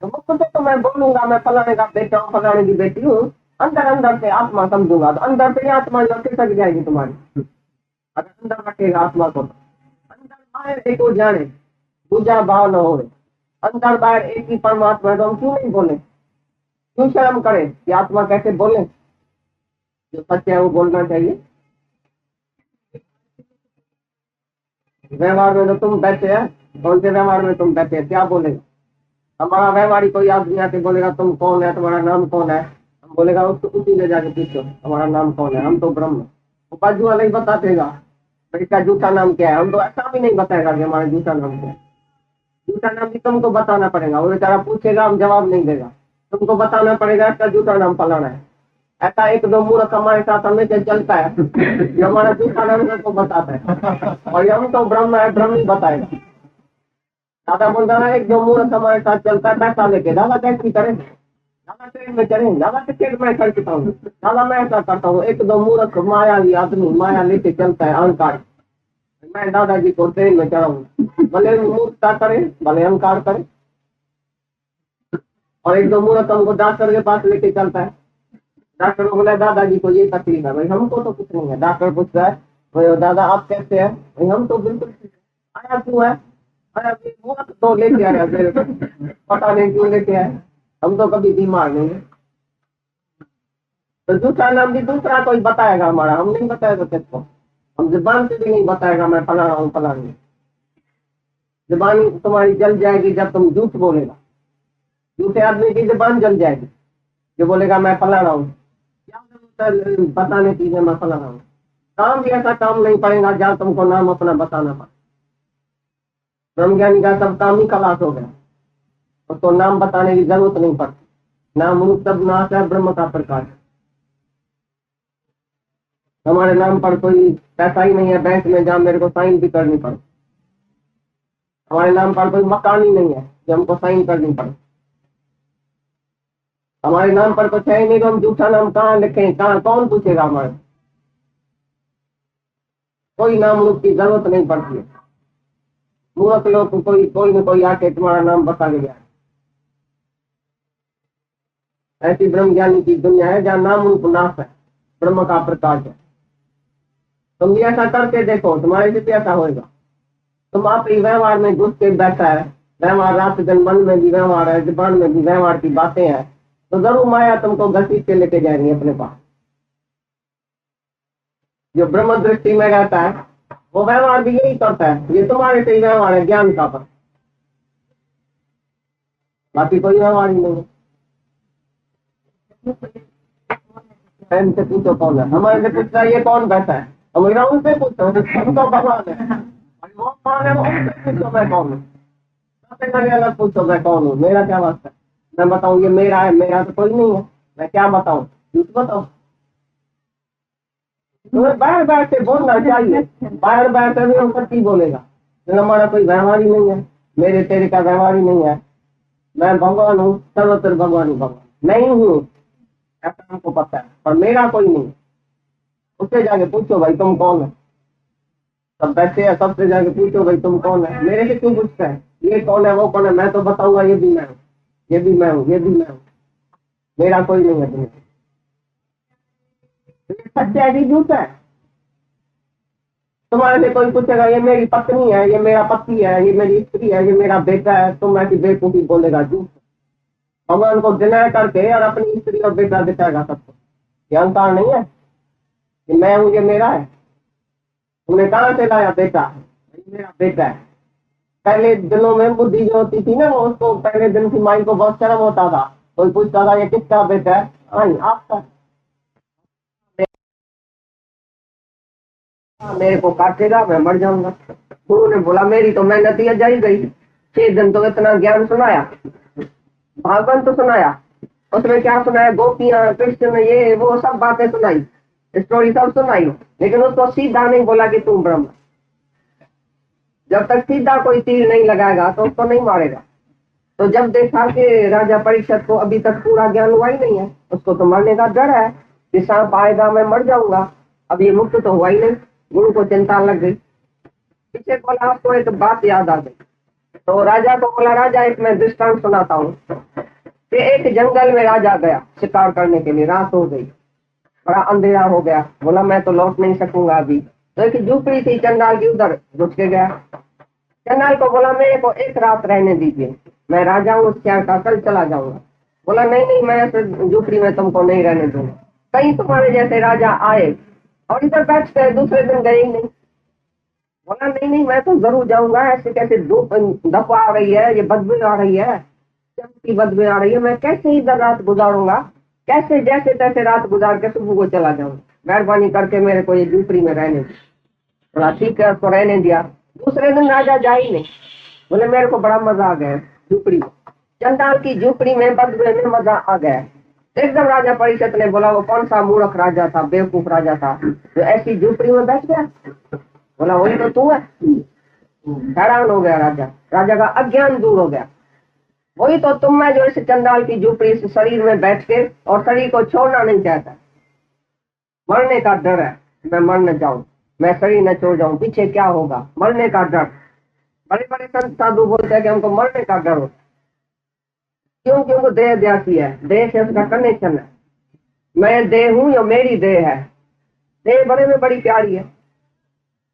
तो मुख से तो मैं बोलूंगा मैं फलाने का बेटा हूँ, फलाने की बेटी हूँ, अंदर अंदर से आत्मा समझूंगा, तो अंदर से आत्मा जो खिसक जाएगी तुम्हारी। अगर अंदर रखेगा आत्मा को, अंदर बाहर एक को जाने, दूजा भाव न हो, अंदर बाहर एक ही परमात्मा है, तो हम क्यों नहीं बोले, क्यों शर्म करें कि आत्मा कैसे बोले? जो सच है वो बोलना चाहिए। व्यवहार में तो तुम बैठे हैं, कौन से व्यवहार में तुम बैठे हैं, क्या बोलेगा? हमारा व्यवहारी कोई आदमी आके बोलेगा तुम कौन है, तुम्हारा नाम कौन है, हम बोलेगा उसको उसी ले जाके पूछो हमारा नाम कौन है, हम तो ब्रह्म। वो बाजू वाला ही बता देगा इसका झूठा नाम क्या है, हम तो ऐसा भी नहीं बताएगा कि हमारा झूठा नाम क्या है। झूठा नाम भी तुमको बताना पड़ेगा, वो बेचारा पूछेगा हम जवाब नहीं देगा, तुमको बताना पड़ेगा इसका झूठा नाम फलाना है। ऐसा एक दो मूर्ख हमारे साथ हमेशा चलता है जो हमारा झूठा नाम सबको बताता है, और हम तो ब्रह्म है, ब्रह्म ही बताएगा। दादा बोलता है एक दो मूर्ख हमारे साथ चलता है पैसा लेके, दादा टैक्सी करें, दादा ट्रेन में चढ़े, दादा टिकट मैं खर्चता हूँ, दादा मैं ऐसा करता हूँ। एक दो मूर्ख मायावी आदमी माया लेके चलता है, अहंकार, मैं दादाजी को ट्रेन में चढ़ाऊँ, भले मूर्खता करे भले अहंकार करे। और एक दो मूर्ख हमको डॉक्टर के पास लेके चलता है, डॉक्टर को बोला दादाजी को ये तकलीफ है, भाई हमको तो कुछ नहीं है। डॉक्टर पूछता है भाई दादा आप कैसे हैं, भाई हम तो बिल्कुल ठीक है। आया क्यों है, आया मूर्ख तो लेके आया, पता नहीं क्यों लेके आया, हम तो कभी बीमार नहीं है। तो दूसरा नाम भी दूसरा कोई बताएगा हमारा, हम नहीं बताएगा किसको, हम जुबान से भी नहीं बताएगा मैं फला रहा हूँ फला नहीं। जुबान तुम्हारी जल जाएगी जब तुम झूठ बोलेगा, झूठे आदमी की जुबान जल जाएगी जो बोलेगा मैं फला रहा हूँ, क्या जरूरत बताने की मैं फला रहा हूँ। काम भी ऐसा काम नहीं पड़ेगा जहाँ तुमको नाम अपना बताना पड़े। ब्रह्मज्ञानी का सब काम ही खलास हो गया, उसको नाम बताने की जरूरत नहीं पड़ती। नाम रूप सब नाश है, ब्रह्म का प्रकाश। हमारे नाम पर कोई पैसा ही नहीं है बैंक में जहाँ मेरे को साइन भी करनी पड़े, हमारे नाम पर कोई मकान ही नहीं है जो हमको साइन करनी पड़े, हमारे नाम पर कुछ है ही नहीं तो हम झूठा नाम कहाँ लिखें, कहाँ कौन पूछेगा हमारे। कोई नाम रूप की जरूरत नहीं पड़ती है। मूर्ख लोग को कोई न कोई आके तुम्हारा नाम बता के गया। ऐसी ब्रह्म ज्ञानी की दुनिया है जहाँ नाम रूप नाश है, ब्रह्म का प्रकाश है। तुम भी ऐसा करके देखो, तुम्हारे से कैसा होगा। तुम आप ही व्यवहार में घुस के बैठा है, व्यवहार रात दिन मन में भी व्यवहार है, जुबान में भी व्यवहार की बातें हैं, तो जरूर माया तुमको घसीट के लेके जाएंगे अपने पास। जो ब्रह्म दृष्टि में रहता है वो व्यवहार भी यही करता है, ये तुम्हारे से ही व्यवहार है ज्ञान का, पर बाकी कोई व्यवहार ही नहीं है। इनसे पूछो कौन है, हमारे से पूछता है ये कौन बैठा है, हम उनसे पूछो हम तो भगवान है, वो कौन है वो उनसे पूछो मैं कौन हूँ, अलग पूछो मैं कौन हूँ, मेरा क्या वास्ता है, मैं बताऊँ ये मेरा है, मेरा तो कोई नहीं है, मैं क्या बताऊँ, झूठ बताऊँ। तुम्हें बाहर बैठ के बोलना चाहिए, बाहर बैठ कर भी हम सच्ची बोलेगा, तो हमारा कोई व्यवहार ही नहीं है, मेरे तेरे का व्यवहार ही नहीं है। मैं भगवान हूँ, सर्वत्र भगवान ही भगवान नहीं हूँ ऐसा हमको पता है, पर मेरा कोई नहीं। उससे जाके पूछो भाई तुम कौन है, सब बैठे हैं सबसे जाके पूछो भाई तुम कौन है, मेरे से क्यों पूछते हैं ये कौन है वो कौन है, मैं तो बताऊंगा ये भी मैं हूँ, ये भी मैं हूँ, ये भी मैं हूँ, मेरा कोई नहीं है तुम्हें। सच्चा है झूठ है? तुम्हारे से कोई पूछेगा ये मेरी पत्नी है, ये मेरा पति है, ये मेरी स्त्री है, ये मेरा बेटा है, तुम ऐसी बेवकूफी बोलेगा झूठ। भगवान को डिनाय करके और अपनी स्त्री और बेटा दिखाएगा सबको, ये अहंकार नहीं है कि मैं हूँ ये मेरा है। तुमने कहाँ से लाया बेटा, ये मेरा बेटा है। पहले दिनों में बुद्धि जो होती थी ना, वो उसको पहले दिन की माई को बहुत शर्म होता था, कोई पूछता था ये किसका बेटा है, हाँ आपका, मेरे को काटेगा मैं मर जाऊंगा। गुरु ने बोला मेरी तो मेहनत ही जाई गई, 6 दिन तो इतना ज्ञान सुनाया, भागवत तो सुनाया, उसमें क्या सुनाया, गोपियां कृष्ण ये वो सब बातें सुनाई, स्टोरी सब सुनाई, लेकिन उसको सीधा नहीं बोला कि तुम ब्रह्म। जब तक सीधा कोई तीर नहीं लगाएगा तो उसको नहीं मारेगा। तो जब देखा कि राजा परीक्षित को अभी तक पूरा ज्ञान हुआ ही नहीं है, उसको तो मरने का डर है कि सांप आएगा मैं मर जाऊंगा, अब ये मुक्त तो हुआ ही नहीं। गुरु को चिंता लग गई, पीछे बोला आपको एक बात याद आ गई, तो राजा को बोला राजा एक मैं दृष्टांत सुनाता हूँ। कि एक जंगल में राजा गया शिकार करने के लिए, रात हो गई, बड़ा अंधेरा हो गया, बोला मैं तो लौट नहीं सकूंगा अभी। तो एक झोपड़ी थी चंडाल की, उधर घुस के गया। चंडाल को बोला मेरे को एक रात रहने दीजिए, मैं राजा हूँ उस शहर का, कल चला जाऊंगा। बोला नहीं नहीं, मैं ऐसे झोपड़ी में तुमको नहीं रहने दूंगा। कई तुम्हारे जैसे राजा आए और इधर बैठ गए, दूसरे दिन गए ही नहीं। बोला नहीं नहीं, मैं तो जरूर जाऊंगा, ऐसे कैसे धूप धप आ रही है, ये बदबू आ रही है, जंग की बदबू आ रही है, मैं कैसे इधर रात गुजारूंगा, कैसे जैसे तैसे रात गुजार के सुबह को चला जाऊंगा, मेहरबानी करके मेरे को ये झोपड़ी में रहने दो। बोला ठीक है, उसको रहने दिया। दूसरे दिन राजा जा ही नहीं। बोले मेरे को बड़ा मजा आ गया झोपड़ी में, चंडाल की झोपड़ी में बदबू में मजा आ गया। एकदम राजा परिषद ने बोला वो कौन सा मूर्ख राजा था, बेवकूफ राजा था जो ऐसी झोपड़ी में बैठ गया। बोला वही तो तू है। हैरान हो गया राजा, राजा का अज्ञान दूर हो गया। वही तो तुम मैं जो इस चंडाल की झोपड़ी से शरीर में बैठ के और शरीर को छोड़ना नहीं चाहता, मरने का डर है, मैं मर न जाऊं, मैं शरीर न छोड़ जाऊं, पीछे क्या होगा, मरने का डर। बड़े बड़े संत साधु बोलते हैं कि हमको मरने का डर होता। क्यों? क्योंकि देह द्यासी है, देह से उसका कनेक्शन है। मैं देह हूं या मेरी देह है। देह बड़े में बड़ी प्यारी है,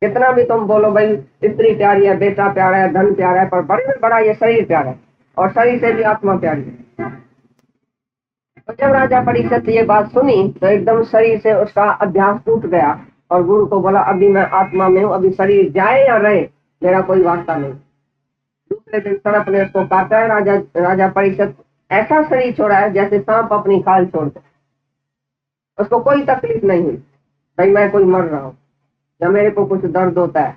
कितना भी तुम बोलो भाई स्त्री प्यारी है, बेटा प्यारा है, धन प्यारा है, पर बड़े में बड़ा ये शरीर प्यारा है, और शरीर से भी आत्मा प्यारी है। तो जब राजा परीक्षित ये बात सुनी तो एकदम शरीर से उसका अध्यास टूट गया और गुरु को बोला अभी मैं आत्मा में हूँ, अभी शरीर जाए या रहे मेरा कोई वास्ता नहीं। दूसरे दिन सर्प ने उसको काटा है। राजा परीक्षित ऐसा शरीर छोड़ा है जैसे सांप अपनी खाल छोड़ दे, उसको कोई तकलीफ नहीं हुई भाई मैं कोई मर रहा हूँ या मेरे को कुछ दर्द होता है।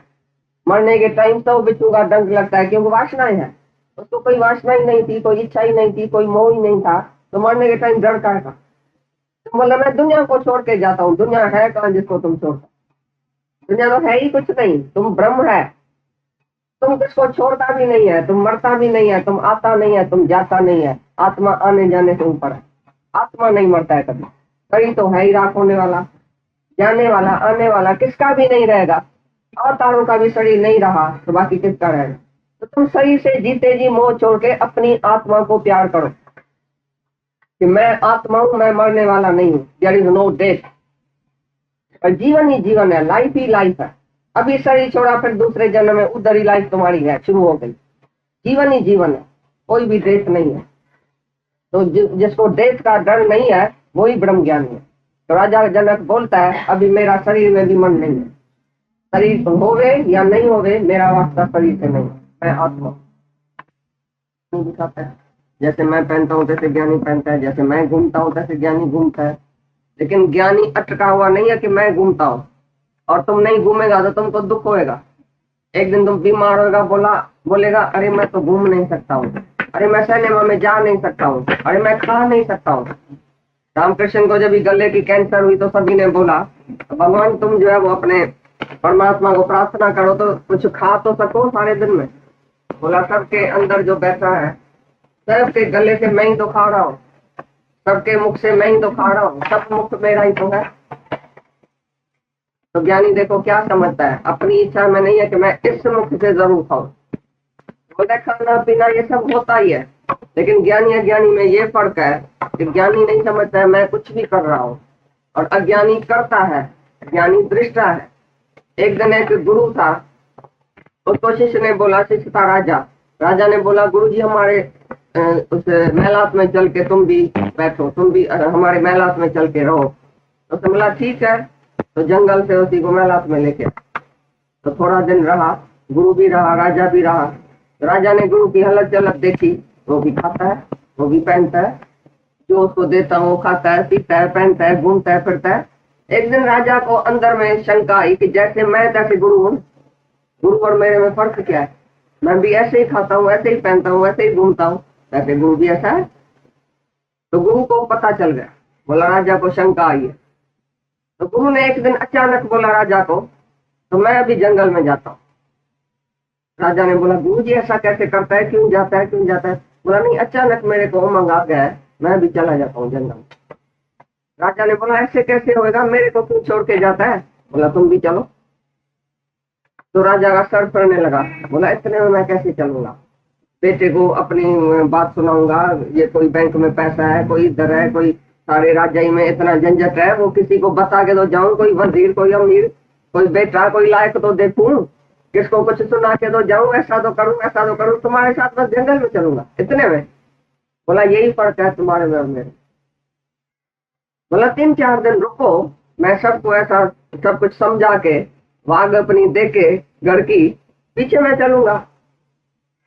मरने के टाइम तो बिच्छू का डंक लगता है क्योंकि वासनाएं है, उसको कोई वासना ही नहीं थी, कोई इच्छा ही नहीं थी, कोई मोह ही नहीं था, तो मरने के टाइम डर का था। तुम बोला मैं दुनिया को छोड़ के जाता हूँ, दुनिया है कहाँ जिसको तुम छोड़ता? दुनिया तो है ही कुछ नहीं, तुम ब्रह्म है, तुम किसको छोड़ता भी नहीं है, तुम मरता भी नहीं है, तुम आता नहीं है, तुम जाता नहीं है, आत्मा आने जाने से ऊपर है, आत्मा नहीं मरता है कभी। शरीर तो है ही राख होने वाला, जाने वाला, आने वाला, किसका भी नहीं रहेगा। अवतारों का भी शरीर नहीं रहा तो बाकी किसका रहेगा? तो तुम शरीर से जीते जी मोह छोड़ के अपनी आत्मा को प्यार करो कि मैं आत्मा हूं, मैं मरने वाला नहीं हूं। देयर इज नो डेथ, और जीवन ही जीवन है, लाइफ ही लाइफ है। अभी शरीर छोड़ा फिर दूसरे जन्म में उधर ही लाइफ तुम्हारी है, शुरू हो गई। जीवन ही जीवन है, कोई भी डेथ नहीं है। तो जिसको डेथ का डर नहीं है वही ब्रह्म ज्ञानी है। तो राजा जनक बोलता है अभी मेरा शरीर में भी मन नहीं है, शरीर होवे या नहीं होवे मेरा वास्ता शरीर से नहीं, मैं आत्मा दिखाता है। जैसे मैं पहनता हूँ तैसे ज्ञानी पहनता है, जैसे मैं घूमता हूँ तैसे ज्ञानी घूमता है। लेकिन ज्ञानी अटका हुआ नहीं है कि मैं घूमता हूँ और तुम नहीं घूमेगा तो तुमको दुख होएगा। एक दिन तुम बीमार होगा, बोलेगा अरे मैं तो घूम नहीं सकता हूँ, अरे मैं सिनेमा में जा नहीं सकता हूँ, अरे मैं खा नहीं सकता हूँ। रामकृष्ण को जब गले की कैंसर हुई तो सभी ने बोला भगवान तुम जो है वो अपने परमात्मा को प्रार्थना करो तो कुछ खा तो सको सारे दिन में। बोला सबके अंदर जो बैठा है, सबके गले से मैं ही तो खा रहा हूँ, सबके मुख से मैं ही तो खा रहा हूँ, सब मुख मेरा ही तो है। तो ज्ञानी देखो क्या समझता है, अपनी इच्छा में नहीं है कि मैं इस मुख से जरूर खाऊं। बोले खाना पीना ये सब होता ही है, लेकिन ज्ञानी अज्ञानी में ये फर्क है कि ज्ञानी नहीं समझता है मैं कुछ भी कर रहा हूँ और अज्ञानी करता है, ज्ञानी दृष्टा है। एक दिन एक गुरु था, उसको शिष्य ने बोला, शिष्य था राजा ने बोला गुरु जी हमारे उस महलात में चल के तुम भी बैठो, तुम भी हमारे महलात में चल के रहो। तो उसने बोला ठीक है। तो जंगल से उसी को महलात में लेके तो थोड़ा दिन रहा, गुरु भी रहा, राजा भी रहा। तो राजा ने गुरु की हालत चलत देखी, वो भी खाता है, वो भी पहनता है, जो उसको देता है वो खाता है, पीता है, पहनता है, घूमता है, फिरता है। एक दिन राजा को अंदर में शंका आई कि जैसे मैं तैसे गुरु हूँ, गुरु और मेरे में फर्क क्या है? मैं भी ऐसे ही खाता हूँ, ऐसे ही पहनता हूँ, ऐसे ही घूमता हूँ, वैसे गुरु भी ऐसा है। तो गुरु को पता चल गया, बोला राजा को शंका आई है। तो गुरु ने एक दिन अचानक बोला राजा को तो मैं अभी जंगल में जाता हूँ। राजा ने बोला गुरु जी ऐसा कैसे करता है, क्यों जाता है, क्यों जाता है? बोला नहीं अचानक मेरे को उमंग आ गया है, मैं भी चला जाता हूँ जंगल। राजा ने बोला ऐसे कैसे होएगा, मेरे को क्यों छोड़ के जाता है? बोला तुम भी चलो। तो राजा का सर फरने लगा, बोला इतने में मैं कैसे चलूंगा, बेटे को अपनी बात सुनाऊंगा, ये कोई बैंक में पैसा है, कोई इधर है, कोई सारे राज्य में इतना झंझट है, वो किसी को बता के तो जाऊं, कोई वजीर, कोई अमीर, कोई बेटा, कोई लायक तो देखूं, किसको कुछ सुना के तो जाऊं, ऐसा तो करूं, ऐसा तो करूं, तुम्हारे साथ बस जंगल में चलूंगा इतने में। बोला यही फर्क है तुम्हारे में और मेरे। बोला 3-4 दिन रुको, मैं सबको ऐसा सब कुछ समझा के, वाग अपनी दे के घर की, पीछे मैं चलूंगा।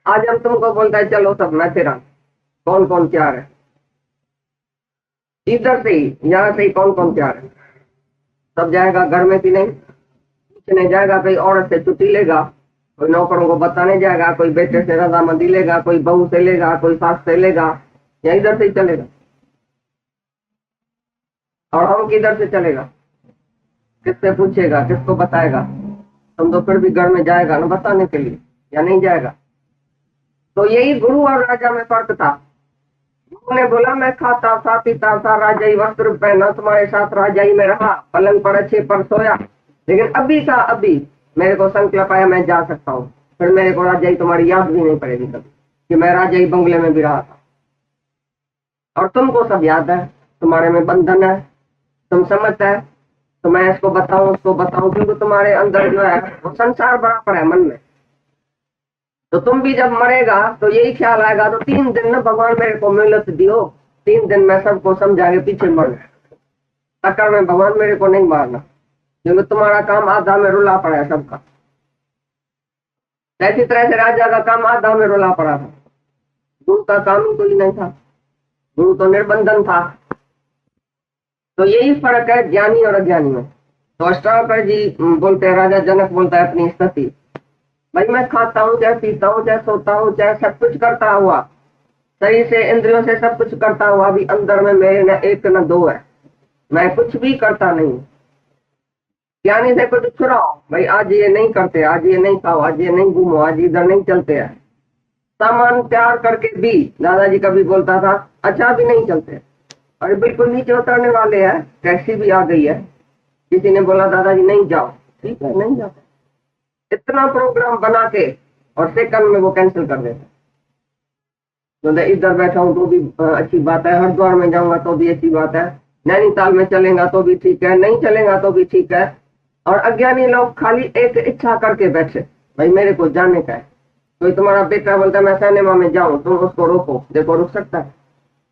आज हम तुमको बोलता है चलो सब मैं तेरा, कौन कौन क्या है, इधर से ही यहाँ से ही कौन कौन क्या है, सब जाएगा घर में भी नहीं, पीछे नहीं जाएगा, कोई औरत से छुट्टी लेगा, कोई नौकरों को बताने जाएगा, कोई बेटे से रजामंदी लेगा, कोई बहू से लेगा, कोई सास से लेगा, या इधर से ही चलेगा। और हम किधर से चलेगा, किससे पूछेगा, किसको बताएगा? तुम तो फिर भी घर में जाएगा ना बताने के लिए, या नहीं जाएगा? तो यही गुरु और राजा में फर्क था। गुरु ने बोला मैं खाता था, पीता था, राजाई वस्त्र पहना, तुम्हारे साथ राजाई में रहा, पलंग पर अच्छे पर सोया, लेकिन अभी का अभी मेरे को संकल्प आया मैं जा सकता हूँ, फिर मेरे को राजाई तुम्हारी याद भी नहीं पड़ेगी कभी कि मैं राजाई बंगले में भी रहा था। और तुमको सब याद है, तुम्हारे में बंधन है, तुम समझता है, तो मैं इसको बताऊं उसको बताऊं, क्योंकि तुम्हारे अंदर जो है वो संसार बराबर है मन में। तो तुम भी जब मरेगा तो यही ख्याल आएगा, तो 3 दिन ना भगवान मेरे को मोहलत दियो, 3 दिन मैं सबको समझा के पीछे मर, टक्कर में भगवान मेरे को नहीं मारना, क्योंकि तुम्हारा काम आधा में रुला पड़ा है सबका। ऐसी तरह से राजा का काम आधा में रुला पड़ा था, गुरु का काम ही कोई नहीं था, गुरु तो निर्बंधन था। तो यही फर्क है ज्ञानी और अज्ञानी में। तो अष्टावक्र जी बोलते हैं, राजा जनक बोलता है अपनी स्थिति, भाई मैं खाता हूँ, चाहे पीता हूँ, चाहे सोता हूँ, चाहे सब कुछ करता हुआ, शरीर से इंद्रियों से सब कुछ करता हुआ भी अंदर में मेरे न एक न दो है, मैं कुछ भी करता नहीं। ज्ञानी से कुछ छुड़ाओ, भाई आज ये नहीं करते, आज ये नहीं खाओ, आज ये नहीं घूमो, आज इधर नहीं चलते हैं, सामान तैयार करके भी दादाजी कभी बोलता था अच्छा भी नहीं चलते, और बिल्कुल नीचे उतरने वाले हैं, टैक्सी भी आ गई है, किसी ने बोला दादाजी नहीं जाओ, ठीक है नहीं जाते, इतना प्रोग्राम बना के और सेकंड में वो कैंसिल कर देते। तो इधर बैठा हूँ तो भी अच्छी बात है, हरिद्वार में जाऊंगा तो भी अच्छी बात है, नैनीताल में चलेगा तो भी ठीक है, नहीं चलेगा तो भी ठीक है। और अज्ञानी लोग खाली एक इच्छा करके बैठे, भाई मेरे को जाने का है। कोई तुम्हारा बेटा बोलता है मैं सिनेमा में जाऊं, तुम उसको रोको, देखो रुक सकता है?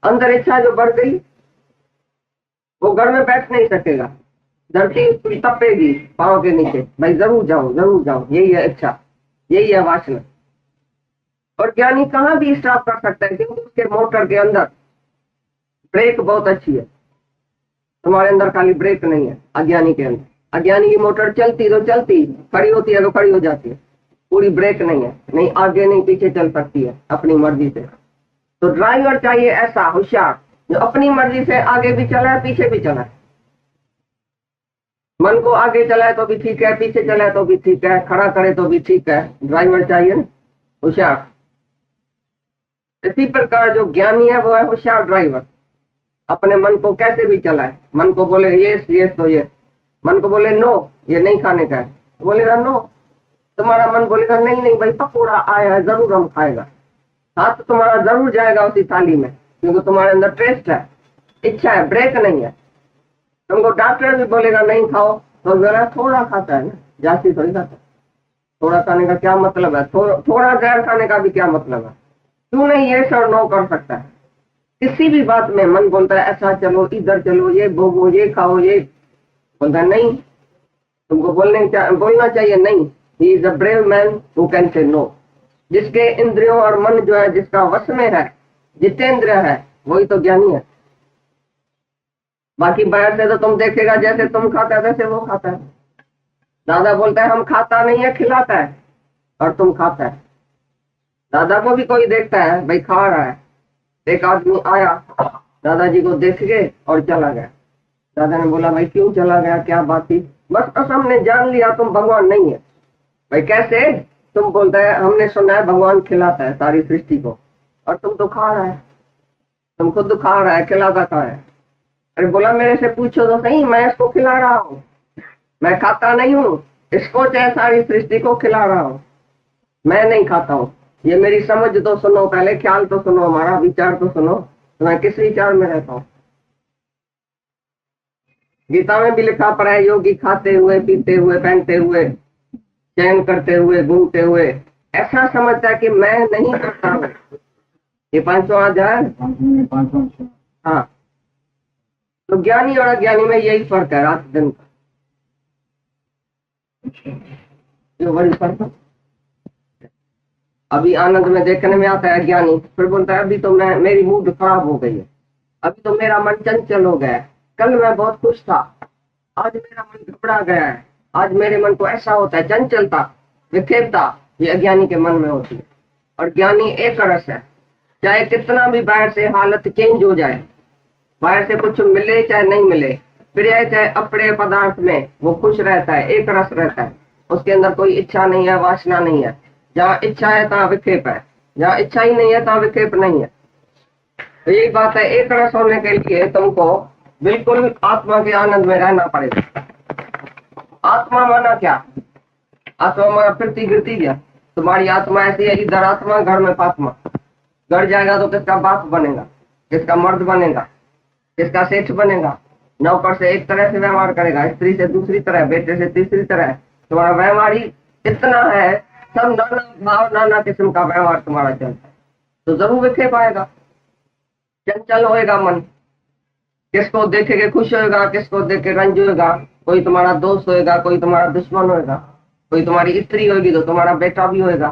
अंदर इच्छा जो बढ़ गई वो घर में बैठ नहीं सकेगा, धरती तपेगी पाँव के नीचे, भाई जरूर जाऊं, यही है इच्छा, यही है वासना। और ज्ञानी कहाँ भी स्टॉप कर सकता है, क्योंकि उसके मोटर के अंदर ब्रेक बहुत अच्छी है, तुम्हारे अंदर खाली ब्रेक नहीं है अज्ञानी के अंदर। अज्ञानी की मोटर चलती तो चलती, खड़ी होती है तो खड़ी हो जाती है, पूरी ब्रेक नहीं है, नहीं आगे नहीं पीछे चल सकती है अपनी मर्जी से। तो ड्राइवर चाहिए ऐसा होशियार जो अपनी मर्जी से आगे भी चलाए पीछे भी चलाए, मन को आगे चलाए तो भी ठीक है, पीछे चलाए तो भी ठीक है, खड़ा करे तो भी ठीक है, ड्राइवर चाहिए ना होशियार। इसी प्रकार जो ज्ञानी है वो है होशियार ड्राइवर, अपने मन को कैसे भी चलाए, मन को बोले ये तो ये, मन को बोले नो ये नहीं खाने का है, बोलेगा नो, तुम्हारा मन बोलेगा नहीं भाई पकौड़ा आया है जरूर हम खाएगा, हाथ तुम्हारा जरूर जाएगा उसी थाली में, क्योंकि तुम्हारे अंदर टेस्ट है, इच्छा है, ब्रेक नहीं है। तुमको डॉक्टर भी बोलेगा नहीं खाओ तो जरा थोड़ा खाता है ना, जास्ती थोड़ी खाता है। थोड़ा खाने का क्या मतलब है, थोड़ा जहर खाने का भी क्या मतलब है? क्यों नहीं ये सर नो कर सकता है? किसी भी बात में मन बोलता है ऐसा चलो, इधर चलो, ये भोगो, ये खाओ, ये बोलता है नहीं, तुमको बोलना चाहिए नहीं। He is a brave man who can say no. जिसके इंद्रियों और मन जो है जिसका वश में है, जितेंद्र है, वही तो ज्ञानी है। बाकी बाहर से तो तुम देखेगा जैसे तुम खाता है वैसे वो खाता है। दादा बोलता है हम खाता नहीं है, खिलाता है, और तुम खाता है। दादा को भी कोई देखता है भाई खा रहा है, एक आदमी आया दादाजी को देख के और चला गया। दादा ने बोला भाई क्यों चला गया, क्या बात थी? बस हमने जान लिया तुम भगवान नहीं है। भाई कैसे? तुम बोलता है हमने सुना है भगवान खिलाता है सारी सृष्टि को, और तुम तो खा रहा है, तुम खुद खा रहा है, खिलाता कहाँ है? अरे बोला मेरे से पूछो तो सही, मैं इसको खिला रहा हूँ, मैं खाता नहीं हूँ, इसको चाहे सारी सृष्टि को खिला रहा हूँ, मैं नहीं खाता हूँ। ये मेरी समझ तो सुनो, पहले ख्याल तो सुनो, हमारा विचार तो सुनो, तो मैं किस विचार में रहता हूँ। गीता में भी लिखा पड़ा है, योगी खाते हुए, पीते हुए, पहनते हुए, चयन करते हुए, घूमते हुए, ऐसा समझता है कि मैं नहीं करता हूँ। ये 5वां अध्याय। हाँ, तो ज्ञानी और अज्ञानी में यही फर्क है, रात दिन का। ये बड़ी फर्क है। अभी आनंद में देखने में आता है अज्ञानी, फिर बोलता है अभी तो मेरी मूड खराब हो गई है, अभी तो मेरा मन चंचल हो गया है, कल मैं बहुत खुश था, आज मेरा मन घबरा गया है, आज मेरे मन को ऐसा होता है, चंचलता, विक्षेपता, ये अज्ञानी के मन में होती है। और ज्ञानी एक रस है, चाहे कितना भी बाहर से हालत चेंज हो जाए, बाहर से कुछ मिले चाहे नहीं मिले, प्रिय चाहे अप्रिय पदार्थ में, वो खुश रहता है, एक रस रहता है, उसके अंदर कोई इच्छा नहीं है, वासना नहीं है। जहाँ इच्छा है तहाँ विक्षेप है, जहाँ इच्छा ही नहीं है तहाँ विक्षेप नहीं है। तो यही बात है, एक रस होने के लिए तुमको बिल्कुल आत्मा के आनंद में रहना पड़ेगा। आत्मा माना क्या? आत्मा माना फिरती गिरती क्या? तुम्हारी आत्मा ऐसी है, इधर आत्मा घर में फात्मा। घर जाएगा तो किसका बाप बनेगा, किसका मर्द बनेगा, किसका सेठ बनेगा। नौकर से एक तरह से व्यवहार करेगा, स्त्री से दूसरी तरह, बेटे से तीसरी तरह। तुम्हारा व्यवहार ही इतना है, सब नाना भाव, नाना किस्म का व्यवहार तुम्हारा चलता है, तो जरूर विक्षेप आएगा, चंचल होएगा मन। किसको देखे के खुश होएगा, किसको देख के रंज होएगा। कोई तुम्हारा दोस्त होएगा, कोई तुम्हारा दुश्मन होएगा, कोई तुम्हारी स्त्री होगी तो तुम्हारा बेटा भी होएगा।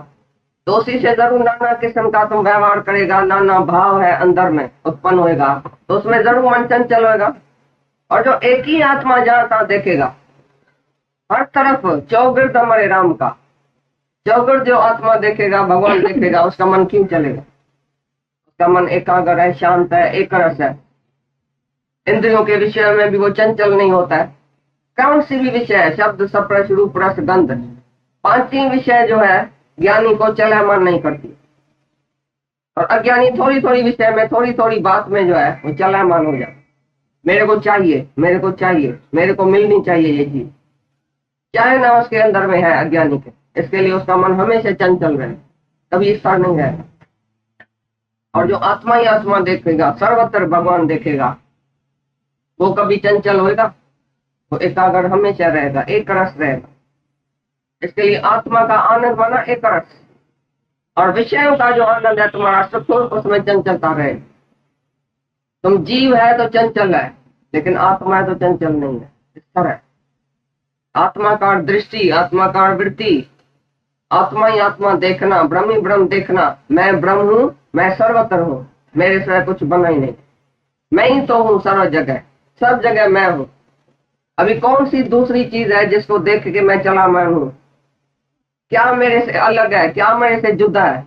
तो उसी से जरूर नाना किस्म का तुम व्यवहार करेगा, नाना भाव है अंदर में उत्पन्न होएगा, तो उसमें जरूर मन चंचल होएगा। और जो एक ही आत्मा जहां तहां देखेगा, हर तरफ चौगिर्द हमारे राम का, चौगिर्द जो आत्मा देखेगा, भगवान देखेगा, उसका मन क्यों चलेगा? उसका मन एकाग्र है, शांत है, एक रस है। इंद्रियों के विषय में भी वो चंचल नहीं होता है। कौन सी भी विषय है, शब्द, स्पर्श, रूप, रस, गंध, 5 ही विषय जो है ज्ञानी को चलायमान नहीं करती। और अज्ञानी थोड़ी थोड़ी विषय में, थोड़ी थोड़ी बात में जो है वो चलायमान हो जाता। मेरे को चाहिए, मेरे को चाहिए, मेरे को मिलनी चाहिए ये चीज, चाहे ना उसके अंदर में है अज्ञानी के, इसके लिए उसका मन हमेशा चंचल रहे, कभी स्थिर नहीं है। और जो आत्मा ही आत्मा देखेगा, सर्वत्र भगवान देखेगा, वो कभी चंचल होएगा, वो एकाग्र हमेशा रहेगा, एक रस रहेगा। इसके लिए आत्मा का आनंद माना एक रस, और विषयों का जो आनंद है तुम्हारा सुख, उसमें चंचलता रहे। तुम जीव है तो चंचल है, लेकिन आत्मा है तो चंचल नहीं है, इस तरह। आत्माकार दृष्टि, आत्माकार वृत्ति, आत्मा ही आत्मा देखना, ब्रह्म ही ब्रह्म देखना, मैं ब्रह्म हूं, मैं सर्वत्र हूं, मेरे से कुछ बना ही नहीं, मैं ही तो हूँ सर्व जगह, सब जगह मैं हूँ। अभी कौन सी दूसरी चीज है जिसको देख के मैं चला मैं हूँ? क्या मेरे से अलग है, क्या मेरे से जुदा है?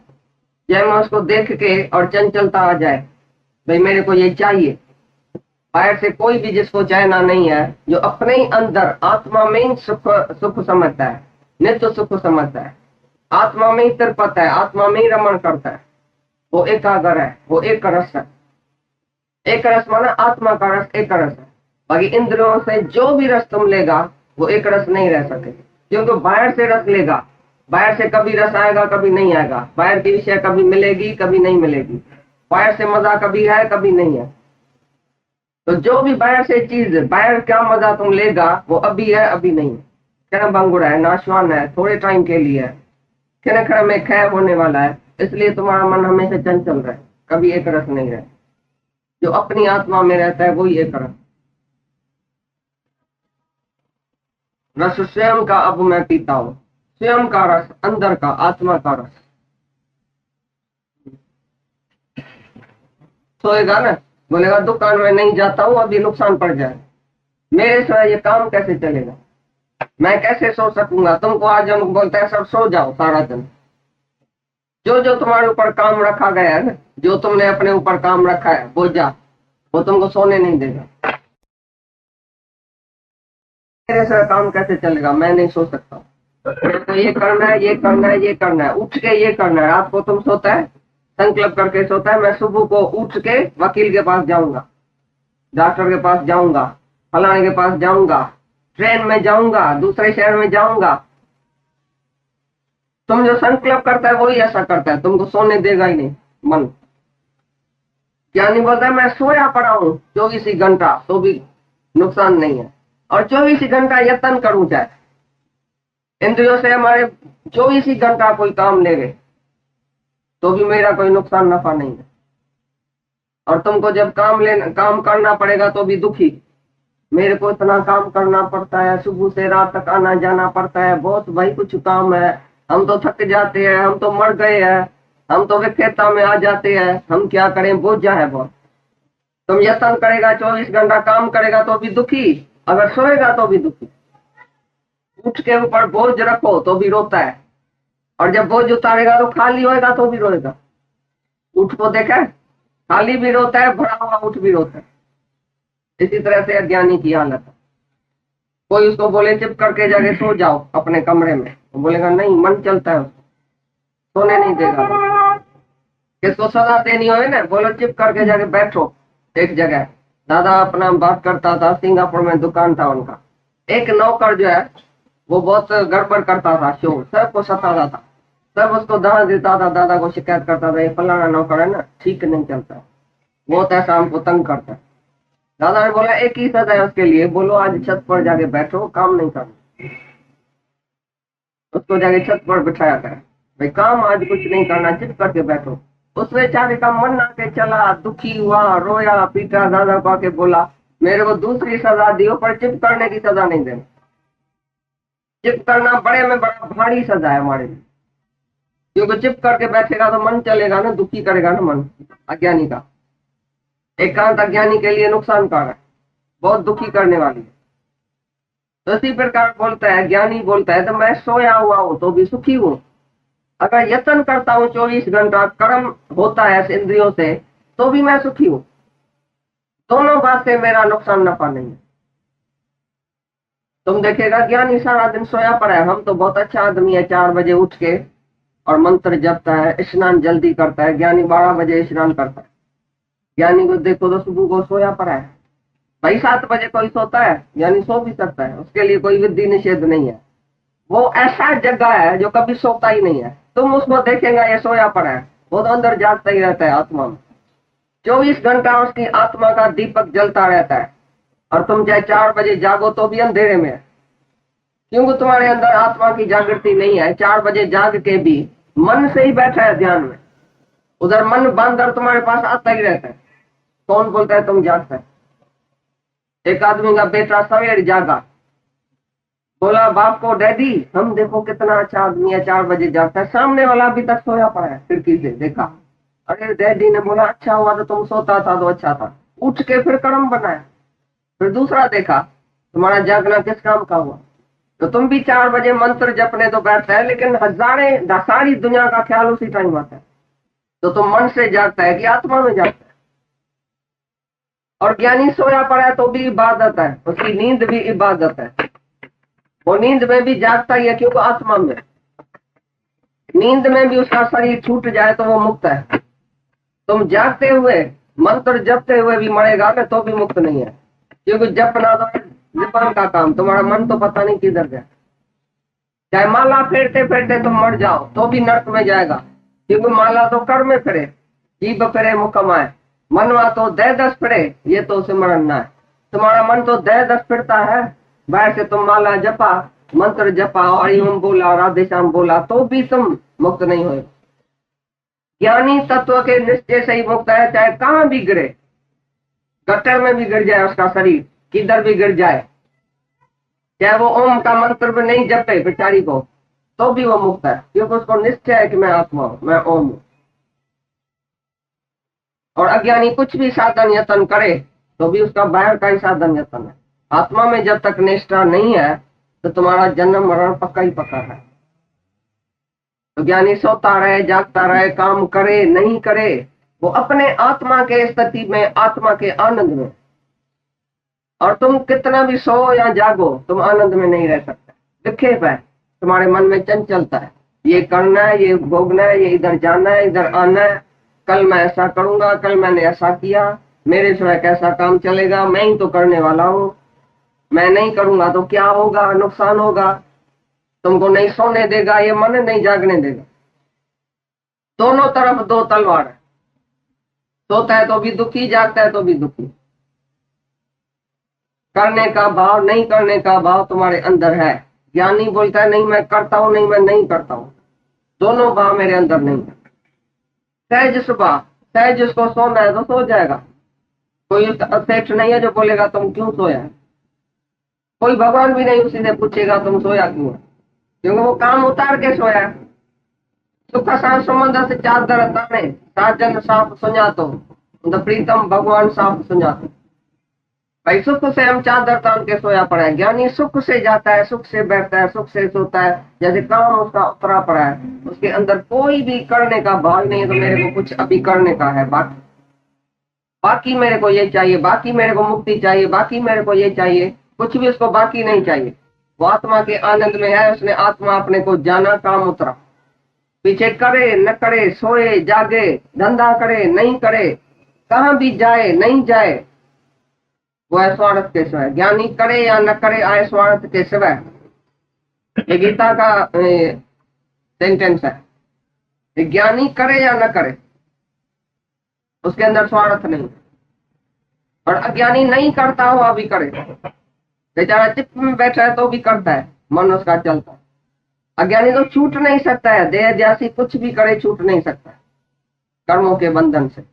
जब मैं उसको देख के और चंचलता आ जाए, भाई मेरे को ये चाहिए, बाहर से कोई भी जिसको चाहना नहीं है, जो अपने ही अंदर आत्मा में ही सुख समझता है, नित्य सुख समझता है, आत्मा में ही तृप्त है, आत्मा में ही रमण करता है, वो एकाग्र है, वो एक रस है। एक रस माना आत्मा का रस एक रस है। बाकी इंद्रियों से जो भी रस तुम लेगा वो एक रस नहीं रह सके, क्योंकि बाहर से रस लेगा, बाहर से कभी रस आएगा, कभी नहीं आएगा। बाहर की विषय कभी मिलेगी, कभी नहीं मिलेगी। बाहर से मजा कभी है, कभी नहीं है। तो जो भी बाहर से चीज, बाहर क्या मजा तुम लेगा, वो अभी है, अभी नहीं है। क्या बंगुड़ा है, नाशवान है, थोड़े टाइम के लिए है, खर में खैर होने वाला है। इसलिए तुम्हारा मन हमेशा चंचल रहे, कभी एक रस नहीं रहे। जो अपनी आत्मा में रहता है वही एक रस। रस स्वयं का अब मैं पीता हूं, स्वयं का रस, अंदर का, आत्मा का रस। सोएगा ना, बोलेगा दुकान में नहीं जाता हूं, अभी नुकसान पड़ जाए, मेरे से ये काम कैसे चलेगा, मैं कैसे सो सकूंगा। तुमको आज हम बोलते हैं सब सो जाओ सारा दिन। जो जो तुम्हारे ऊपर काम रखा गया है ना, जो तुमने अपने ऊपर काम रखा है बोझा, वो तुमको सोने नहीं देगा। मेरे से काम कैसे चलेगा, मैं नहीं सो सकता। तो ये करना है, ये करना है, ये करना है, उठ के ये करना है। रात को तुम सोता है, संकल्प करके सोता है, मैं सुबह को उठ के वकील के पास जाऊंगा, डॉक्टर के पास जाऊंगा, फलाने के पास जाऊंगा, ट्रेन में जाऊंगा, दूसरे शहर में जाऊंगा। तुम जो संकल्प करता है वही ऐसा करता है, तुमको सोने देगा ही नहीं मन। ज्ञानी बोलता है मैं सोया पड़ा हूँ 24 ही घंटा तो भी नुकसान नहीं है, और 24 ही घंटा यत्न करूं चाहे इंद्रियों से हमारे 24 ही घंटा कोई काम लेवे तो भी मेरा कोई नुकसान नफा नहीं है। और तुमको जब काम करना पड़ेगा तो भी दुखी, मेरे को इतना काम करना पड़ता है, सुबह से रात तक आना जाना पड़ता है, बहुत भाई कुछ काम है, हम तो थक जाते हैं, हम तो मर गए हैं, हम तो विफलता में आ जाते हैं, हम क्या करें, बोझ है बहुत। तुम यत्न करेगा 24 घंटा काम करेगा तो भी दुखी, अगर सोएगा तो भी दुखी। उठ के ऊपर बोझ रखो तो भी रोता है, और जब बोझ उतारेगा तो खाली होएगा तो भी रोएगा। उठ को देखा, खाली भी रोता है, भरा हुआ उठ भी रोता है। इसी तरह से अज्ञानी की हालत है। कोई उसको बोले चिप करके जाके सो जाओ अपने कमरे में, वो बोलेगा नहीं, मन चलता है उसको, सोने नहीं देगा। किसको सजा देनी हो ना, बोलो चिप करके जाके बैठो एक जगह। दादा अपना बात करता था, सिंगापुर में दुकान था उनका, एक नौकर जो है वो बहुत गड़बड़ करता था, शोर सबको सताता था, सब उसको दान देता था, दादा को शिकायत करता था, ये फलाना नौकर है ना ठीक नहीं चलता, बहुत ऐसा हमको तंग करता है। दादा ने बोला एक ही सजा है उसके लिए, बोलो आज छत पर जाके बैठो, काम नहीं करना। उसको जाके छत पर बिठाया गया, भाई काम आज कुछ नहीं करना, चिप करके बैठो। उस बेचारे का मन आके चला, दुखी हुआ, रोया पीटा, दादा को आके बोला मेरे को दूसरी सजा दियो, पर चिप करने की सजा नहीं देना। चिप करना बड़े में बड़ा भारी सजा है हमारे लिए, क्योंकि चिप करके बैठेगा तो मन चलेगा ना, दुखी करेगा ना मन अज्ञानी का। एकांत अज्ञानी के लिए नुकसान कारक है, बहुत दुखी करने वाली है। तो इसी प्रकार बोलता है ज्ञानी, बोलता है तो मैं सोया हुआ हूं तो भी सुखी हूं, अगर यत्न करता हूं 24 घंटा, कर्म होता है इंद्रियों से तो भी मैं सुखी हूं। दोनों बात से मेरा नुकसान नफा नहीं है। तुम देखेगा ज्ञानी सारा दिन सोया पड़ा है, हम तो बहुत अच्छा आदमी है, 4 बजे उठ के और मंत्र जपता है, स्नान जल्दी करता है। ज्ञानी 12 बजे स्नान करता है। ज्ञानी को देखो तो सुबह को सोया पड़ा है। भाई 7 बजे कोई सोता है, ज्ञानी सो भी सकता है, उसके लिए कोई विधि निषेध नहीं है। वो ऐसा जगह है जो कभी सोता ही नहीं है, तुम उसको देखेगा ये सोया पड़ा है, वो तो अंदर जागता ही रहता है आत्मा में। 24 घंटा उसकी आत्मा का दीपक जलता रहता है, और तुम चाहे 4 बजे जागो तो भी अंधेरे में है, क्योंकि तुम्हारे अंदर आत्मा की जागृति नहीं है। 4 बजे जाग के भी मन से ही बैठा है ध्यान में, उधर मन बंदर तुम्हारे पास आता ही रहता है। कौन बोलता है तुम जागता है? एक आदमी का बेटा सवेर जागा, बोला बाप को डैडी हम देखो कितना अच्छा आदमी है, 4 बजे जागता है। सामने वाला अभी तक सोया पड़ा है, खिड़की से देखा। अरे डैडी ने बोला अच्छा हुआ तो तुम सोता था तो अच्छा था, उठ के फिर कर्म बनाया। फिर दूसरा देखा तुम्हारा जागना किस काम का हुआ, तो तुम भी 4 बजे मंत्र जपने तो बैठता है, लेकिन सारी दुनिया का ख्याल उसी टाइम आता है। तो तुम मन से जागता है कि आत्मा में जागता है। और ज्ञानी सोया पड़ा है तो भी इबादत है, उसकी नींद भी इबादत है। वो नींद में भी जागता ही है, क्योंकि आत्मा में, नींद में भी उसका शरीर छूट जाए तो वो मुक्त है। तुम जागते हुए मंत्र जपते हुए भी मरेगा ना तो भी मुक्त नहीं है, क्योंकि जपना तो जपान का काम, तुम्हारा मन तो पता नहीं किधर गया। चाहे माला फेरते फेरते तुम मर जाओ तो भी नर्क में जाएगा, क्योंकि माला तो कर में फिरे, जीभ फिरे मुकमाए, मनवा तो दह दस फिरे, ये तो सिमरन ना है। तुम्हारा मन तो दह दस फिरता है, बाहर से तुम माला जपा, मंत्र जपा, हरि ओम बोला, राधे श्याम बोला, तो भी तुम मुक्त नहीं हो। ज्ञानी तत्व के निश्चय से ही मुक्त है, चाहे कहां भी गिरे, गटर में भी गिर जाए उसका शरीर, किधर भी गिर जाए, चाहे वो ओम का मंत्र भी नहीं जपे बेचारी को, तो भी वो मुक्त है, क्योंकि उसको निश्चय है कि मैं आत्मा हूं, मैं ओम हूं। और अज्ञानी कुछ भी साधन यत्न करे तो भी उसका बाहर का ही साधन यत्न है। आत्मा में जब तक निष्ठा नहीं है तो तुम्हारा जन्म मरण पक्का ही पक्का है। तो ज्ञानी सोता रहे, जागता रहे, काम करे नहीं करे, वो अपने आत्मा के स्थिति में, आत्मा के आनंद में। और तुम कितना भी सो या जागो, तुम आनंद में नहीं रह सकते। विक्षेप है, तुम्हारे मन में चंचलता है, ये करना है, ये भोगना है, ये इधर जाना है, इधर आना है, कल मैं ऐसा करूंगा, कल मैंने ऐसा किया, मेरे सिवाय कैसा काम चलेगा, मैं ही तो करने वाला हूं, मैं नहीं करूंगा तो क्या होगा, नुकसान होगा। तुमको नहीं सोने देगा, ये मन नहीं जागने देगा। दोनों तरफ दो तलवार है, सोता है तो भी दुखी, जागता है तो भी दुखी। करने का भाव, नहीं करने का भाव तुम्हारे अंदर है। ज्ञानी बोलता है नहीं मैं करता हूं, नहीं मैं नहीं करता हूं, दोनों भाव मेरे अंदर नहीं है। सहज सुबह, सहज जिसको सोना है तो सो जाएगा। कोई सेठ नहीं है जो बोलेगा तुम क्यों सोया है। कोई भगवान भी नहीं उसी से पूछेगा तुम सोया क्यों है, क्योंकि वो काम उतार के सोया है। सुख साथ संबंध से चादर ताने, साजन साफ सुझातो, प्रीतम भगवान साफ सुझातो। भाई सुख से हम चादर तान के सोया पड़ा है। ज्ञानी सुख से जाता है, सुख से बैठता है, सुख से सोता है, जैसे काम उसका उतरा पड़ा है, उसके अंदर कोई भी करने का भाव नहीं है। तो मेरे को कुछ अभी करने का है, बाकी मेरे को ये चाहिए, बाकी मेरे को मुक्ति चाहिए, बाकी मेरे को ये चाहिए, कुछ भी उसको बाकी नहीं चाहिए। वो आत्मा के आनंद में है, उसने आत्मा अपने को जाना, काम उतरा। पीछे करे न करे, सोए जागे, धंधा करे नहीं करे, कहाँ भी जाए नहीं जाए, वो ऐश्वर्य के सिवाय। ज्ञानी करे या न करे, ऐश्वर्य के सिवाय। ये गीता का सेंटेंस है। ज्ञानी करे या न करे, उसके अंदर स्वार्थ नहीं। और अज्ञानी नहीं करता हो अभी करे, बेचारा चित्त में बैठा है तो भी करता है, मन उसका चलता है। अज्ञानी तो छूट नहीं सकता है, देह जैसी कुछ भी करे छूट नहीं सकता है कर्मों के बंधन से।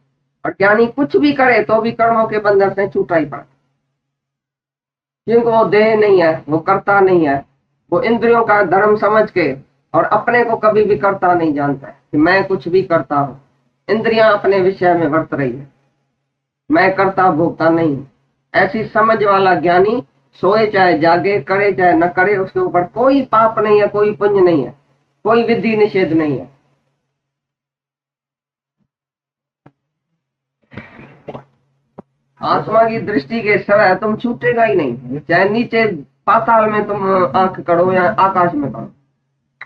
और ज्ञानी कुछ भी करे तो भी कर्मों के बंधन से छूटा ही पड़ा, क्योंकि वो देह नहीं है, वो करता नहीं है। वो इंद्रियों का धर्म समझ के और अपने को कभी भी करता नहीं जानता है कि मैं कुछ भी करता हूं। इंद्रियां अपने विषय में वर्त रही है, मैं करता भोगता नहीं। ऐसी समझ वाला ज्ञानी सोए चाहे जागे, करे चाहे न करे, उसके ऊपर कोई पाप नहीं है, कोई पुण्य नहीं है, कोई विधि निषेध नहीं है। आत्मा की दृष्टि के सिवाय तुम छूटेगा ही नहीं। चाहे नीचे पाताल में तुम आंख करो या आकाश में करो,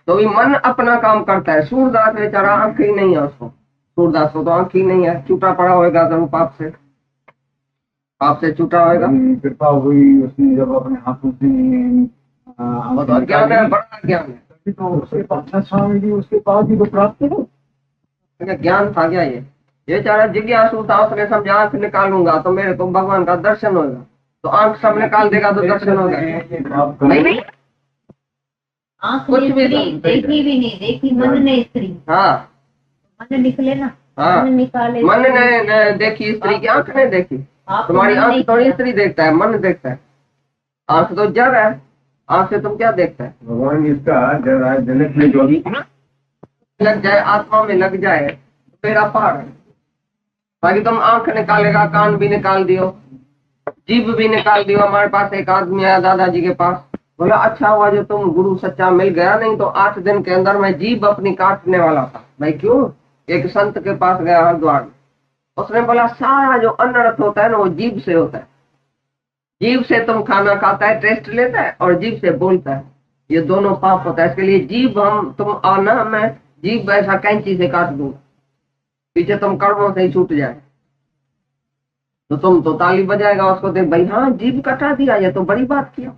तो भी मन अपना काम करता है। सूरदास बेचारा आंख ही नहीं है, उसको सूरदास को तो आंख ही नहीं है, छूटा पड़ा होगा जरूर पाप से छूटा होगा। कृपा हुई उसने जब अपने हाथों से ज्ञान है, बड़ा ज्ञान है, तो उसके स्वामी जी उसके पास ही तो प्राप्त है। ज्ञान था क्या ये चारा जिज्ञासु था, उसने समझा आंख निकालूंगा तो मेरे को भगवान का दर्शन होगा। तो आंख सब निकाल देगा तो दर्शन होगा नहीं। कुछ भी देखी भी नहीं, देखी मन ने स्त्री। हाँ मन निकले ना, हाँ, मन निकाले। मन ने देखी स्त्री की, आंख ने देखी। तुम्हारी आंख तो स्त्री देखता है, मन देखता है। आंख तो जड़ है, आंख से तुम क्या देखता है। भगवान इसका जनक में जो भी लग जाए, आत्मा में लग जाए तो मेरा पार है। बाकी तुम आंख निकालेगा, कान भी निकाल दियो, जीभ भी निकाल दियो। हमारे पास एक आदमी आया दादाजी के पास, बोला अच्छा हुआ जो तुम गुरु सच्चा मिल गया, नहीं तो 8 दिन के अंदर मैं जीभ अपनी काटने वाला था। भाई क्यों? एक संत के पास गया हरिद्वार में, उसने बोला सारा जो अनर्थ होता है ना वो जीभ से होता है। जीभ से तुम खाना खाता है, टेस्ट लेता है, और जीभ से बोलता है, ये दोनों पाप होता है। इसके लिए जीभ तुम आना, मैं जीभ ऐसा कैंची से काट दूंगा, पीछे तुम कर्मों से ही छूट जाए। तो तुम तो ताली बजाएगा उसको देख, भाई हाँ जीभ कटा दिया, ये तो बड़ी बात किया।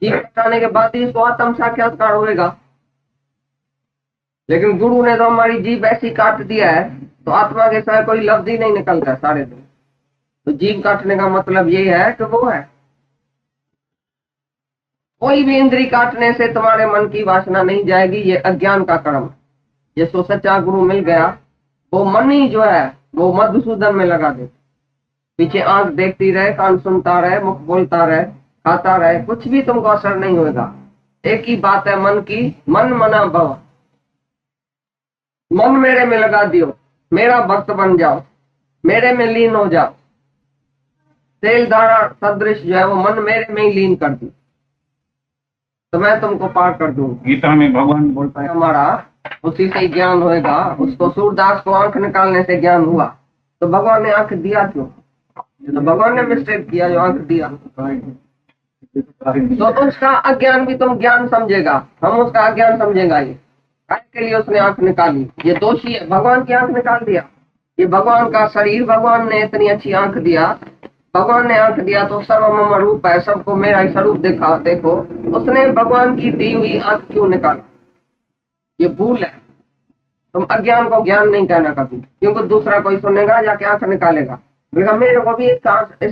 जीभ कटाने के बाद ही इसको आत्म साक्षात्कार होगा। लेकिन गुरु ने तो हमारी जीभ ऐसी काट दिया है तो आत्मा के साथ कोई लफ्ज ही नहीं निकलता सारे दिन। तो जीभ काटने का मतलब ये है कि वो है, कोई भी इंद्री काटने से तुम्हारे मन की वासना नहीं जाएगी। ये अज्ञान का कर्म। जिसको सच्चा गुरु मिल गया वो मन ही जो है वो मधुसूदन में लगा दे। पीछे आंख देखती रहे, कान सुनता रहे, मुख बोलता रहे, खाता रहे, कुछ भी तुमको असर नहीं होगा। एक ही बात है मन की, मन मना भव। मन मेरे में लगा दियो, मेरा भक्त बन जाओ, मेरे में लीन हो जाओ। तेल धारा सदृश जो है वो मन मेरे में ही लीन कर दी तो मैं तुमको पार कर दूंगा। गीता में भगवान बोलता है हमारा उसी से ज्ञान होएगा। उसको सूरदास को आंख निकालने से ज्ञान हुआ, तो भगवान ने आंख दिया क्यों? तो भगवान ने मिस्टेक किया जो आंख दिया। तो उसका अज्ञान भी तुम ज्ञान समझेगा, हम उसका अज्ञान समझेगा। ये के लिए उसने आंख निकाली, ये दोषी है। भगवान की आंख निकाल दिया। ये भगवान का शरीर, भगवान ने इतनी अच्छी आंख दिया, भगवान ने आंख दिया तो सर्वमम रूप है, सबको मेरा ही स्वरूप दिखा, देखो उसने भगवान की दी हुई आंख क्यों निकाला? ये भूल है। तुम अज्ञान को ज्ञान नहीं कहना कभी, क्योंकि दूसरा कोई सुनेगा जाके आंख निकालेगा, बोलेगा मेरे को भी इस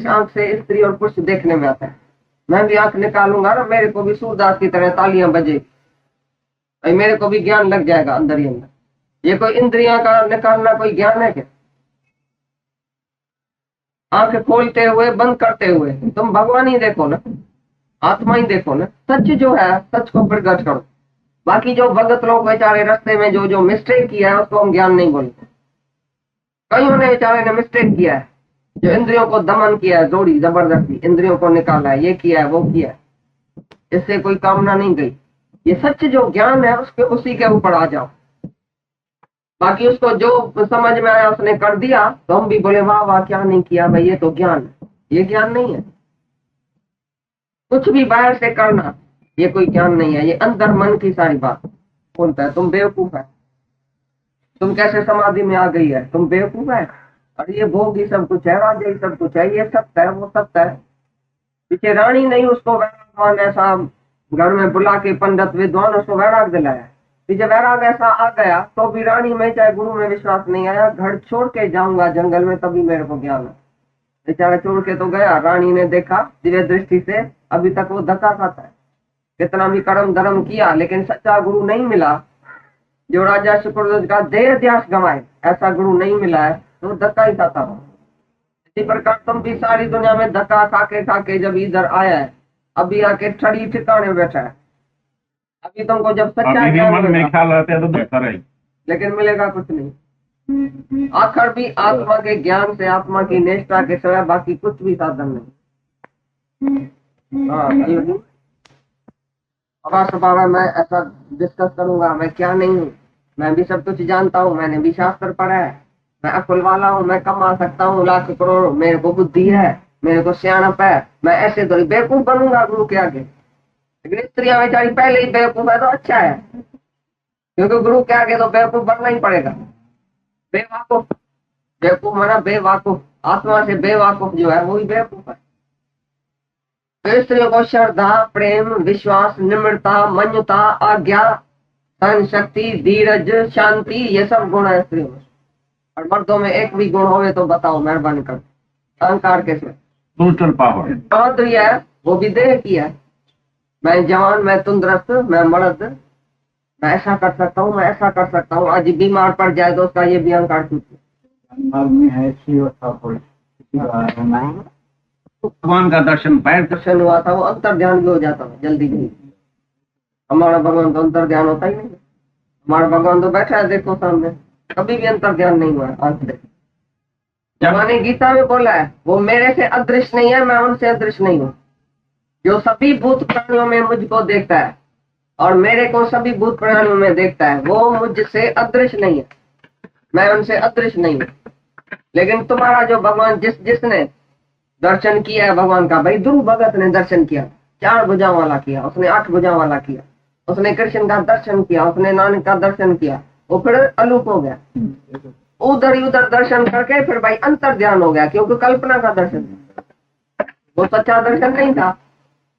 आंख से स्त्री और पुरुष देखने में आता है, मैं भी आंख निकालूंगा ना, मेरे को भी सूरदास की तरह तालियां बजेगी, मेरे को भी ज्ञान लग जाएगा अंदर ही अंदर। ये कोई इंद्रियां का निकालना कोई ज्ञान है क्या? आंख खोलते हुए बंद करते हुए तुम भगवान ही देखो ना, आत्मा ही देखो ना, सच जो है सच को प्रकट करो। बाकी जो भगत लोग बेचारे रास्ते में जो जो मिस्टेक किया है उसको हम ज्ञान नहीं बोलते। कईयों ने बेचारे ने मिस्टेक किया है, जो इंद्रियों को दमन किया है, जोड़ी जबरदस्ती इंद्रियों को निकाला है, ये किया है वो किया है, इससे कोई कामना नहीं गई। ये सच जो ज्ञान है उसके उसी के ऊपर आ जाओ। बाकी उसको जो समझ में आया उसने कर दिया तो हम भी बोले वाह वाह क्या नहीं किया भाई, ये तो ज्ञान है। ये ज्ञान नहीं है। कुछ भी बाहर से करना ये कोई ज्ञान नहीं है, ये अंदर मन की सारी बात बोलता है। तुम बेवकूफ है, तुम कैसे समाधि में आ गई है, तुम बेवकूफ है। और ये भोग ही सब कुछ है, राज्य ही सब कुछ है, ये सत्य है वो सत्य है। पीछे रानी नहीं उसको वैरागवान ऐसा घर में बुला के पंडित विद्वान उसको वैराग दिलाया, पीछे वैराग ऐसा आ गया तो भी रानी में चाहे गुरु में विश्वास नहीं आया, घर छोड़ के जाऊंगा जंगल में तभी मेरे को ज्ञान है। बेचारा छोड़ के तो गया, रानी ने देखा दिव्य दृष्टि से, अभी तक वो धक्का खाता है, कितना भी कर्म धर्म किया लेकिन सच्चा गुरु नहीं मिला। जो राजा शुक्रध्वज का देह ध्यास गंवाए ऐसा गुरु नहीं मिला है तो धक्का ही खाता है। इसी प्रकार तुम भी सारी दुनिया में धक्का खाके जब इधर आया है, अभी आके ठड़ी ठिकाने बैठा है, अभी तुमको जब सच्चा ज्ञान मन में ख्याल आते हैं तो देखता रहे, लेकिन मिलेगा कुछ नहीं। आखिर भी आत्मा के ज्ञान से, आत्मा की निष्ठा के सिवाय बाकी कुछ भी साधन नहीं। हाँ स्वभाव है, मैं ऐसा डिस्कस करूंगा, मैं क्या नहीं हूँ, मैं भी सब कुछ जानता हूँ, मैंने भी शास्त्र पढ़ा है, मैं अकुल वाला हूँ, मैं कमा सकता हूँ लाख करोड़, मेरे को बुद्धि है, मेरे को सियाणप है, मैं ऐसे तो बेवकूफ बनूंगा गुरु के आगे। लेकिन स्त्रियां बेचारी पहले ही बेवकूफ है तो अच्छा है, क्योंकि गुरु के आगे तो बेवकूफ बनना ही पड़ेगा। बेवाकूफ, बेवकूफ माना बेवाकूफ, आत्मा से बेवाकूफ जो है वही बेवकूफ है। स्त्रियों को श्रद्धा, प्रेम, विश्वास, निम्रता, मन्यता, आज्ञा, सहन शक्ति, धीरज, शांति, ये सब गुण है स्त्रियों में। और मर्दों में एक भी गुण होवे तो बताओ मेहरबानी कर। अहंकार कैसे? Total power. बहादुरी है वो भी देह की है, मैं जवान, मैं तंदुरुस्त, मैं मर्द, मैं ऐसा कर सकता हूँ, मैं ऐसा कर सकता हूँ। आज बीमार पड़ जाए तो उसका ये भी अहंकार टूटे। आदमी है भगवान का दर्शन, पैर दर्शन हुआ था वो अंतर ध्यान भी हो जाता है जल्दी नहीं। हमारा भगवान तो अंतर ध्यान होता ही नहीं, हमारा भगवान तो बैठा है देखो सामने, कभी भी अंतर ध्यान नहीं हुआ आज तक। भगवान गीता में बोला है वो मेरे से अदृश्य नहीं है, मैं उनसे अदृश्य नहीं हूँ। जो सभी भूत प्राणियों में मुझको देखता है और मेरे को सभी भूत प्राणियों में देखता है वो मुझसे अदृश्य नहीं है, मैं उनसे अदृश्य नहीं हूँ। लेकिन तुम्हारा जो भगवान जिसने दर्शन किया है भगवान का, भाई ध्रुव भगत ने दर्शन किया, 4 भुजाओं वाला किया, उसने 8 भुजाओं वाला किया, उसने कृष्ण का दर्शन किया, उसने नानक का दर्शन किया, वो फिर अलूप हो गया। उधर ही उधर दर्शन करके फिर भाई अंतर ध्यान हो गया, क्योंकि कल्पना का दर्शन था, वो सच्चा दर्शन नहीं था।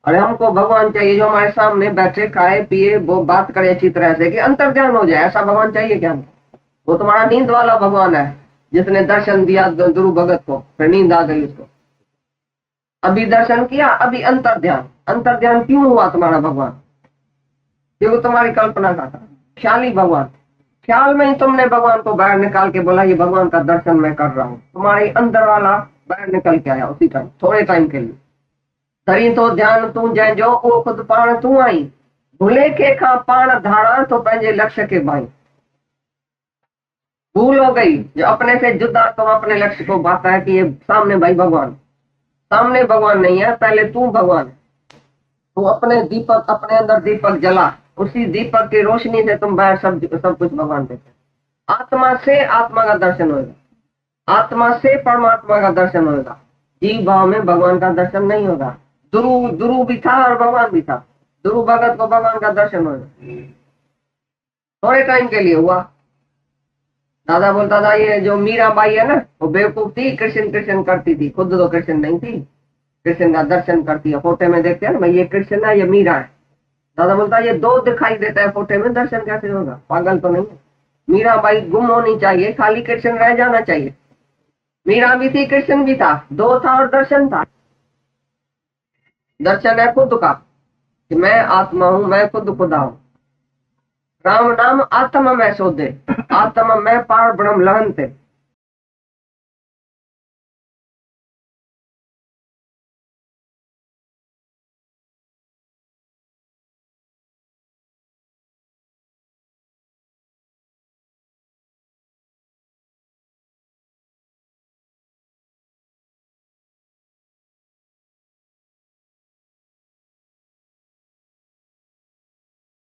अरे हमको भगवान चाहिए जो हमारे सामने बैठे, खाए पिए, वो बात करे अच्छी तरह से कि अंतर ध्यान हो जाए, ऐसा भगवान चाहिए क्या? वो तुम्हारा नींद वाला भगवान है जिसने दर्शन दिया ध्रुव भगत को, फिर नींद आ गई उसको। अभी दर्शन किया, अभी अंतर ध्यान क्यों हुआ तुम्हारा भगवान? क्योंकि तुम्हारी कल्पना का था, ख्याली भगवान। ख्याल में ही तुमने भगवान को बाहर निकाल के बोला ये भगवान का दर्शन मैं कर रहा हूँ, तुम्हारे अंदर वाला बाहर निकल के आया उसी टाइम, थोड़े टाइम के लिए। धरी तो ध्यान तू जै जो वो खुद पाण तू आई, भूले के खा पाण धारा तो पहले लक्ष्य के भाई। भूल हो गई जो अपने से जुदा, तुम अपने लक्ष्य को पाता है कि ये सामने भाई भगवान, सामने भगवान नहीं है, पहले तू भगवान है। तो अपने दीपक, अपने अंदर दीपक जला, उसी दीपक की रोशनी से तुम बाहर सब कुछ भगवान देते। आत्मा से आत्मा का दर्शन होगा, आत्मा से परमात्मा का दर्शन होगा, जीव भाव में भगवान का दर्शन नहीं होगा। ध्रुव भी था और भगवान भी था, ध्रुव भगत को भगवान का दर्शन होगा, थोड़े टाइम के लिए हुआ। दादा बोलता था ये जो मीराबाई है ना वो बेवकूफ थी, कृष्ण कृष्ण करती थी, खुद तो कृष्ण नहीं थी, कृष्ण का दर्शन करती है, फोटो में देखते हैं ना भाई ये कृष्ण है ये मीरा है। दादा बोलता ये दो दिखाई देता है फोटो में, दर्शन कैसे होगा, पागल तो नहीं है। मीराबाई गुम होनी चाहिए, खाली कृष्ण रह जाना चाहिए। मीरा भी थी कृष्ण भी था, दो था और दर्शन था। दर्शन है खुद का कि मैं आत्मा हूं, मैं खुद खुदा हूं। राम नाम आत्मा में शोधे, आत्मा में पार ब्रह्म लहनते।